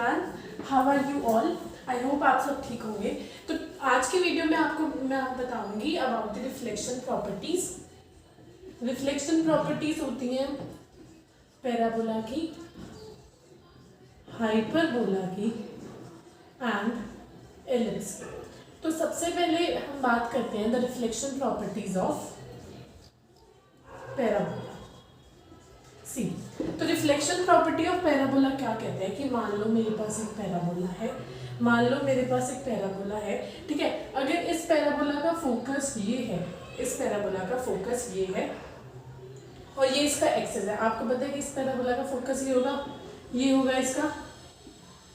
Everyone, how are you all. I hope आप सब ठीक होंगे। तो आज की वीडियो में मैं बताऊंगी about the reflection properties. Reflection properties होती हैं पैराबोला की, हाइपरबोला की एंड एलिप्स की। तो सबसे पहले हम बात करते हैं the reflection properties of parabola. See, तो रिफ्लेक्शन प्रॉपर्टी ऑफ पैराबोला क्या कहते हैं कि मान लो मेरे पास एक पैराबोला है, ठीक है। अगर इस पैराबोला का फोकस ये है, इस पैराबोला का फोकस ये है और ये इसका एक्सेस है। आपको पता है कि इस पैराबोला का फोकस ये होगा इसका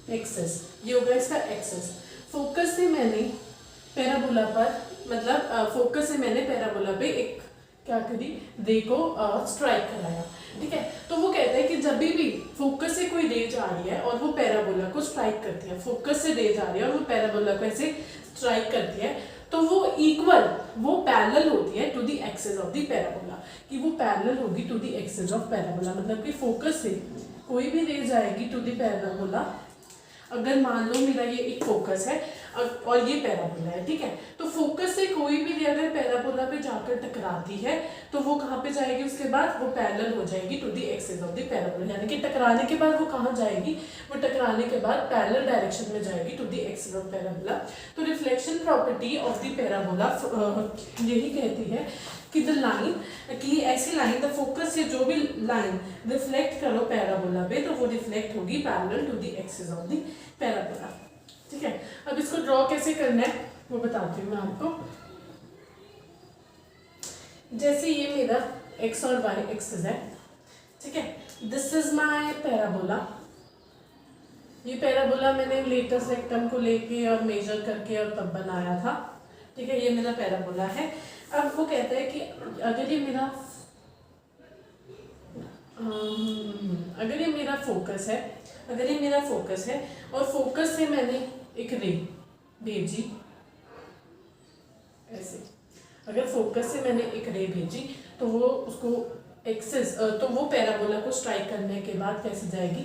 एक्सेस, ये होगा इसका एक्सेस। फोकस से मैंने पैराबोला पर फोकस से मैंने पैराबोला पे एक क्या करी, रे को स्ट्राइक कराया, ठीक है। तो वो कहता है कि जब भी फोकस से कोई रे जा रही है और वो पैराबोला को स्ट्राइक करती है, फोकस से रे जा रही है और वो पैराबोला को ऐसे स्ट्राइक करती है, तो वो पैरेलल होती है to the axis of the parabola, कि वो पैरेलल होगी to the axis of parabola. मतलब कि फोकस से कोई भी रे जाएगी टू द पैराबोला। अगर मान लो मेरा ये एक फोकस है और ये पैराबोला है, ठीक है, तो फोकस से कोई भी रे अगर पैराबोला पे जाकर टकराती है तो वो कहाँ पे जाएगी, उसके बाद वो पैरेलल हो जाएगी to the axis of the parabola. यानी कि टकराने के बाद वो कहाँ जाएगी, वो टकराने के बाद पैरेलल डायरेक्शन में जाएगी to the axis of parabola. तो reflection property of the parabola यही कहती है कि द लाइन, कि ऐसी लाइन, द फोकस से जो भी लाइन रिफ्लेक्ट करो पैराबोला पे तो वो रिफ्लेक्ट होगी parallel to the axis of the parabola, ठीक है। अब इसको ड्रॉ कैसे करना है वो बताती हूँ मैं आपको। जैसे ये मेरा एक्स और वाई एक्सिस है, ठीक है, दिस इज माय पैराबोला। ये पैराबोला मैंने लेटेस्ट रेक्टम को लेके और मेजर करके और तब बनाया था, ठीक है। ये मेरा पैराबोला है। अब वो कहता है कि अगर ये मेरा फोकस है और फोकस से मैंने एक रे भेजी ऐसे, अगर फोकस से मैंने एक रे भेजी तो वो उसको एक्सिस, तो वो पैराबोला को स्ट्राइक करने के बाद कैसे जाएगी,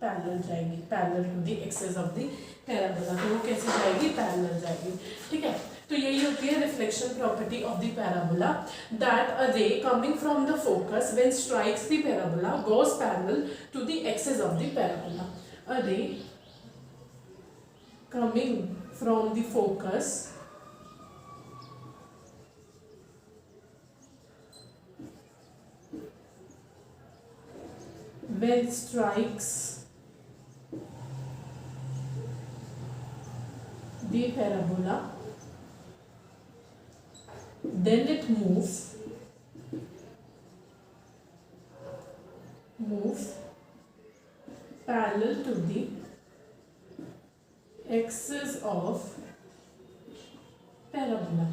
पैरेलल जाएगी, parallel to the axis of the parabola. तो वो कैसे जाएगी, पैरेलल जाएगी, ठीक है। तो यही होती है reflection property of the parabola, that a ray coming from the focus when strikes the parabola goes parallel to the axis of the parabola. A ray coming from the focus when strikes the parabola, then it moves parallel to the axis of parabola.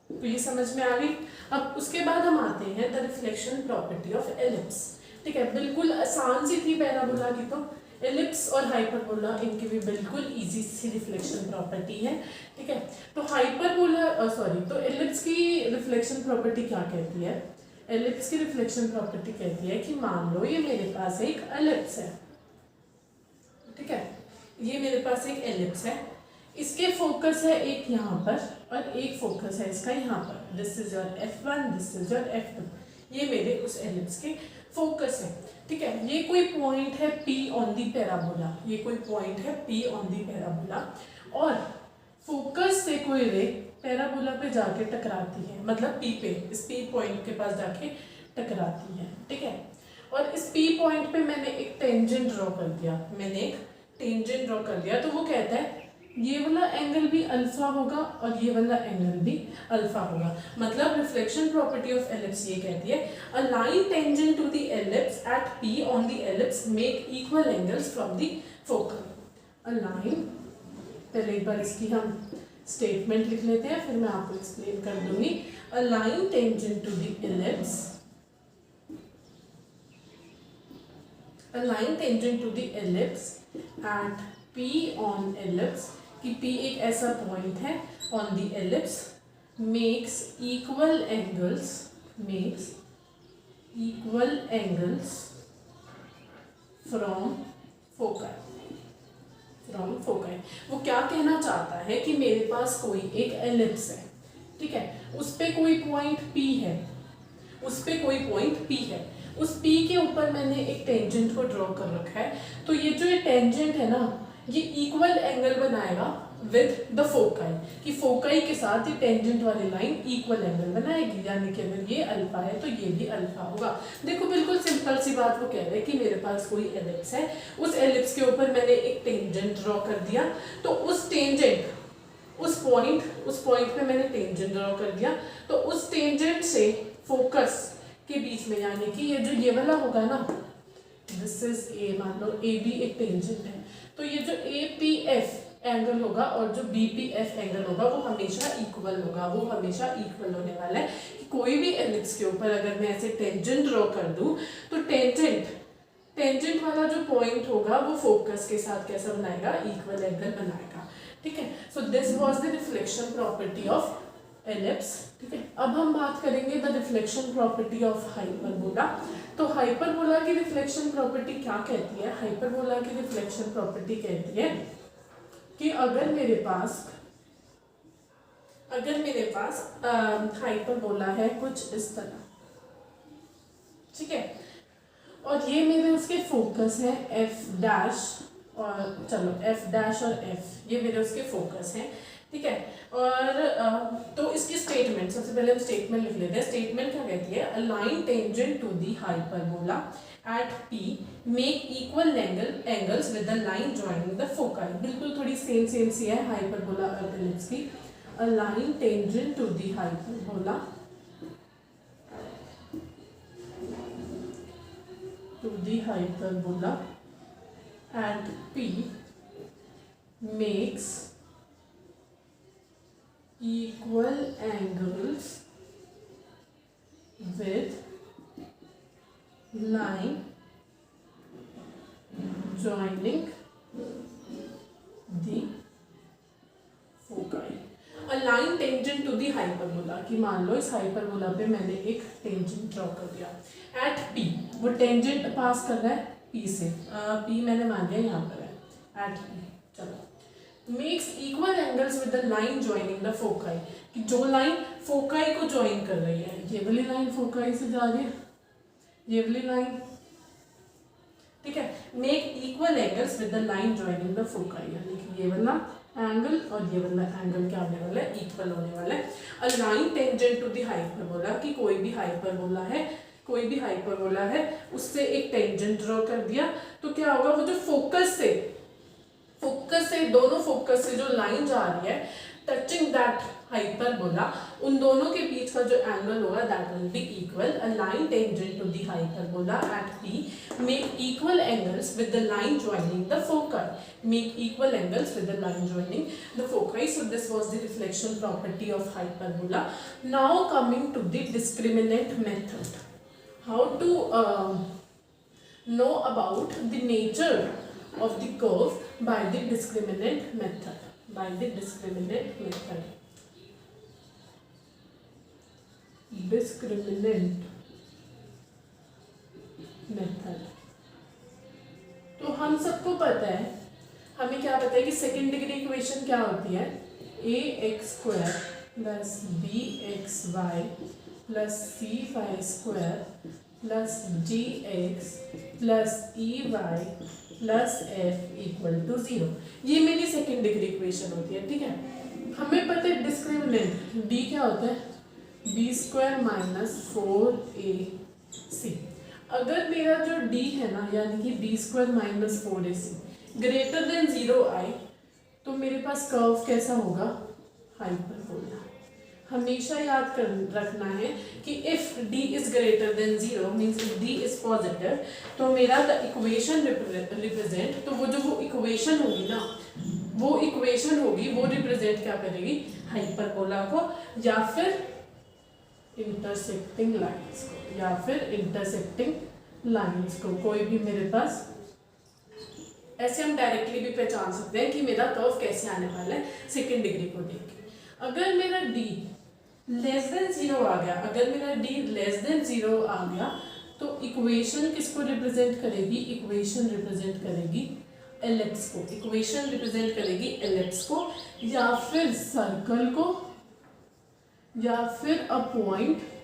तो ये समझ में आ गई। अब उसके बाद हम आते हैं the reflection property of ellipse, ठीक है। बिल्कुल आसान सी थी पैराबोला की, तो एलिप्स और हाइपरबोला इनकी भी बिल्कुल इजी सी रिफ्लेक्शन प्रॉपर्टी है, ठीक है। तो तो एलिप्स की रिफ्लेक्शन प्रॉपर्टी क्या कहती है, एलिप्स की रिफ्लेक्शन प्रॉपर्टी कहती है कि मान लो ये मेरे पास एक एलिप्स है, ठीक है, ये मेरे पास एक एलिप्स है, इसके फोकस है एक यहाँ पर और एक फोकस है इसका यहाँ पर। This is your F1, this is your F2। ये मेरे उस एलिप्स के फोकस है, ठीक है। ये कोई पॉइंट है P ऑन दी पैराबोला, ये कोई पॉइंट है P ऑन दी पैराबोला और फोकस से कोई रे पैराबोला पे जाके टकराती है, मतलब P पे, इस P पॉइंट के पास जाके टकराती है, ठीक है। और इस P पॉइंट पे मैंने एक टेंजेंट ड्रॉ कर दिया, तो वो कहता है ये वाला एंगल भी अल्फा होगा और ये वाला एंगल भी अल्फा होगा। मतलब रिफ्लेक्शन प्रॉपर्टी ऑफ एलिप्स ये कहती है a line tangent to the ellipse at P on the ellipse make equal angles from the focal. A line, पहले एक बार इसकी हम स्टेटमेंट लिख लेते हैं, फिर मैं आपको एक्सप्लेन कर दूंगी। A line tangent to the ellipse, a line tangent to the ellipse at P on ellipse, कि P एक ऐसा पॉइंट है on the ellipse, makes equal angles from foci, from foci. वो क्या कहना चाहता है कि मेरे पास कोई एक एलिप्स है, ठीक है, उस पे कोई पॉइंट P है, उस पे कोई पॉइंट P है, उस P के ऊपर मैंने एक टेंजेंट को ड्रॉ कर रखा है। तो ये जो ये टेंजेंट है ना, ये इक्वल एंगल बनाएगा विद द फोकाई, कि फोकाई के साथ ये टेंजेंट वाली लाइन इक्वल एंगल बनाएगी, यानी कि अगर ये अल्फा है तो ये भी अल्फा होगा। देखो बिल्कुल सिंपल सी बात, वो कह रहे हैं कि मेरे पास कोई एलिप्स है, उस एलिप्स के ऊपर मैंने एक टेंजेंट ड्रॉ कर दिया, तो उस टेंजेंट, उस पॉइंट पे मैंने टेंजेंट ड्रॉ कर दिया, तो उस टेंजेंट से फोकस के बीच में, यानी कि ये जो ये वाला होगा ना, दिस इज ए, मान लो ए बी एक टेंजेंट है, तो ये जो ए पी एफ एंगल होगा और जो बी पी एफ एंगल होगा वो हमेशा इक्वल होगा, वो हमेशा इक्वल होने वाला है। कि कोई भी एलिप्स के ऊपर अगर मैं ऐसे टेंजेंट ड्रॉ कर दूं, तो टेंजेंट वाला जो पॉइंट होगा वो फोकस के साथ कैसा बनाएगा, इक्वल एंगल बनाएगा, ठीक है। सो this was the reflection property of ellipse, ठीक है। अब हम बात करेंगे the reflection property of hyperbola. तो हाइपरबोला की रिफ्लेक्शन प्रॉपर्टी क्या कहती है? हाइपरबोला की रिफ्लेक्शन प्रॉपर्टी कहती है कि अगर मेरे पास हाइपरबोला है कुछ इस तरह, ठीक है, और ये मेरे उसके फोकस है एफ डैश, और चलो एफ डैश और एफ ये मेरे उसके फोकस हैं, ठीक है। और तो इसकी स्टेटमेंट, सबसे पहले हम स्टेटमेंट लिख लेते हैं। स्टेटमेंट क्या कहती है? A line tangent to the hyperbola at P make equal angles with the line joining the foci. बिल्कुल थोड़ी सेम सी है हाइपरबोला और एलिप्स की। A line tangent to the hyperbola at P makes equal angles with line joining the foci। A line tangent to the hyperbola, कि मान लो इस hyperbola पे मैंने एक टेंजेंट ड्रॉ कर दिया एट P, वो टेंजेंट पास कर रहा है P से, P मैंने मान लिया यहाँ पर है एट P। चलो, makes equal angles with the line joining the foci, कि जो लाइन फोकाई को ज्वाइन कर रही है, ये वाली लाइन फोकाई से जा रही है, ये वाली लाइन, ठीक है। Make equal angles with the line joining the foci, यानी कि ये वाला एंगल और ये वाला एंगल क्या होने वाला है? इक्वल होने वाला है। A line tangent to the hyperbola, कि कोई भी हाइपरबोला है उससे एक टेंजेंट ड्रॉ कर दिया, तो क्या होगा? वो जो फोकस से दोनों फोकस से जो लाइन जा रही है टचिंग दैट हाइपरबोला, उन दोनों के बीच का जो एंगल होगा that will be equal. A line tangent to the hyperbola at P make equal angles with the line joining the foci, make equal angles with the line joining the foci. So this was the reflection property of hyperbola. Now coming to the discriminant method, how to know about the nature of the curve by the discriminant method, discriminant method। तो हम सबको पता है, हमें क्या पता है कि सेकेंड डिग्री इक्वेशन क्या होती है? ax² plus bxy plus c² plus dx plus ey plus f equal to 0। ये मेरी सेकेंड डिग्री इक्वेशन होती है, ठीक है। हमें पता है डिस्क्रिमिनेंट d क्या होता है? b² minus 4ac। अगर मेरा जो d है ना, यानी कि b² minus 4ac greater than 0 आई, तो मेरे पास कर्व कैसा होगा? हाइपरबोला। हमेशा याद रखना है कि if d is greater than 0 means if d is positive, तो मेरा द इक्वेशन रिप्रेजेंट, तो वो इक्वेशन होगी ना, वो इक्वेशन होगी वो रिप्रेजेंट क्या करेगी? हाइपरबोला को, या फिर इंटरसेक्टिंग लाइंस को, कोई भी मेरे पास। ऐसे हम डायरेक्टली भी पहचान सकते हैं कि मेरा कर्व कैसे आने वाला है सेकेंड डिग्री को देख के। अगर मेरा d लेस देन 0 आ गया, तो इक्वेशन किसको रिप्रेजेंट करेगी? इक्वेशन रिप्रेजेंट करेगी एलिप्स को, इक्वेशन रिप्रेजेंट करेगी एलिप्स को या फिर सर्कल को या फिर अ पॉइंट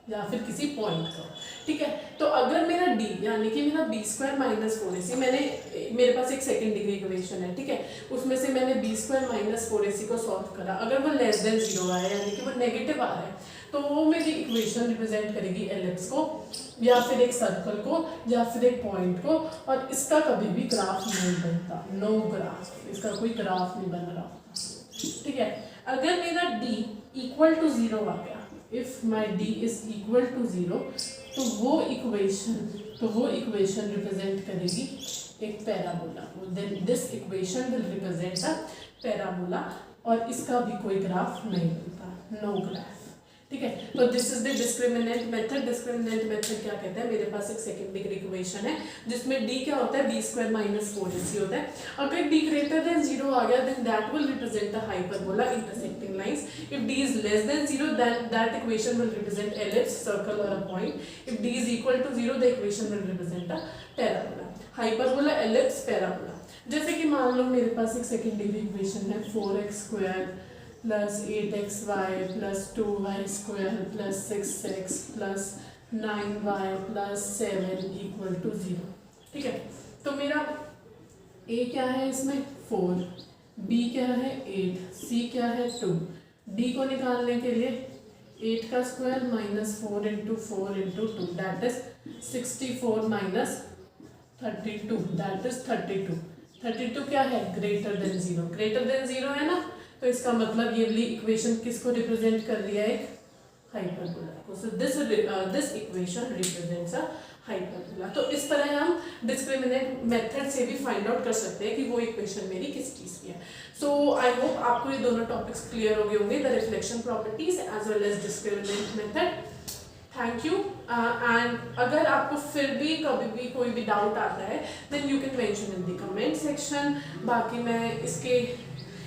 या फिर किसी पॉइंट का, ठीक है। तो अगर मेरा d यानी कि मेरा b स्क्वायर माइनस 4ac, मेरे पास एक सेकंड डिग्री इक्वेशन है, ठीक है, उसमें से मैंने b स्क्वायर माइनस 4ac को सॉल्व करा, अगर वो लेस देन 0 आया यानी कि वो नेगेटिव आ रहा है, तो वो मेरी इक्वेशन रिप्रेजेंट करेगी एलिप्स को या फिर एक सर्कल को या फिर एक पॉइंट को, और इसका कभी भी ग्राफ नहीं बनता, नो ग्राफ, इसका कोई ग्राफ नहीं बन रहा, ठीक है। अगर मेरा d इक्वल टू 0 आ गया, if my d is equal to 0, तो वो इक्वेशन रिप्रेजेंट करेगी एक parabola, then this equation will represent a parabola, और इसका भी कोई ग्राफ नहीं बनता, नो ग्राफ, ठीक है। तो this is the discriminant method. Discriminant method क्या कहते हैं, मेरे पास एक सेकंड डिग्री इक्वेशन है जिसमें d क्या होता है, b स्क्वायर माइनस 4ac होता है। अगर d ग्रेटर देन 0 आ गया, then that will represent a hyperbola intersecting lines. If d is less than 0, then that equation will represent ellipse, circle or a point. If d is equal to 0, the equation will represent a parabola. Hyperbola, ellipse, parabola. जैसे कि मान लो मेरे पास एक second degree equation है 4x square plus 8xy plus 2y square plus 6x plus 9y plus 7 equal to 0, ठीक है। तो मेरा a क्या है इसमें 4, b क्या है 8, c क्या है 2, d को निकालने के लिए 8 का square minus 4 into 2 that is 64 minus 32 that is 32 क्या है, ग्रेटर देन 0, ग्रेटर देन 0 है ना, तो इसका मतलब ये वाली इक्वेशन किसको रिप्रेजेंट कर रही है, एक हाइपरबोला को। So this equation represents a hyperbola. तो इस तरह हम डिस्क्रिमिनेंट मेथड से भी फाइंड आउट कर सकते हैं कि वो इक्वेशन मेरी किस चीज़ की है। सो आई होप आपको ये दोनों टॉपिक्स क्लियर हो गए होंगे, the reflection properties as well as discriminant method. Thank you. And अगर आपको फिर भी कभी भी कोई भी डाउट आता है then you can mention in the comment section. बाकी मैं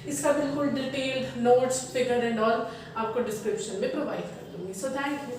इसका बिल्कुल detailed notes, figure and all आपको डिस्क्रिप्शन में प्रोवाइड कर दूंगी। So thank you.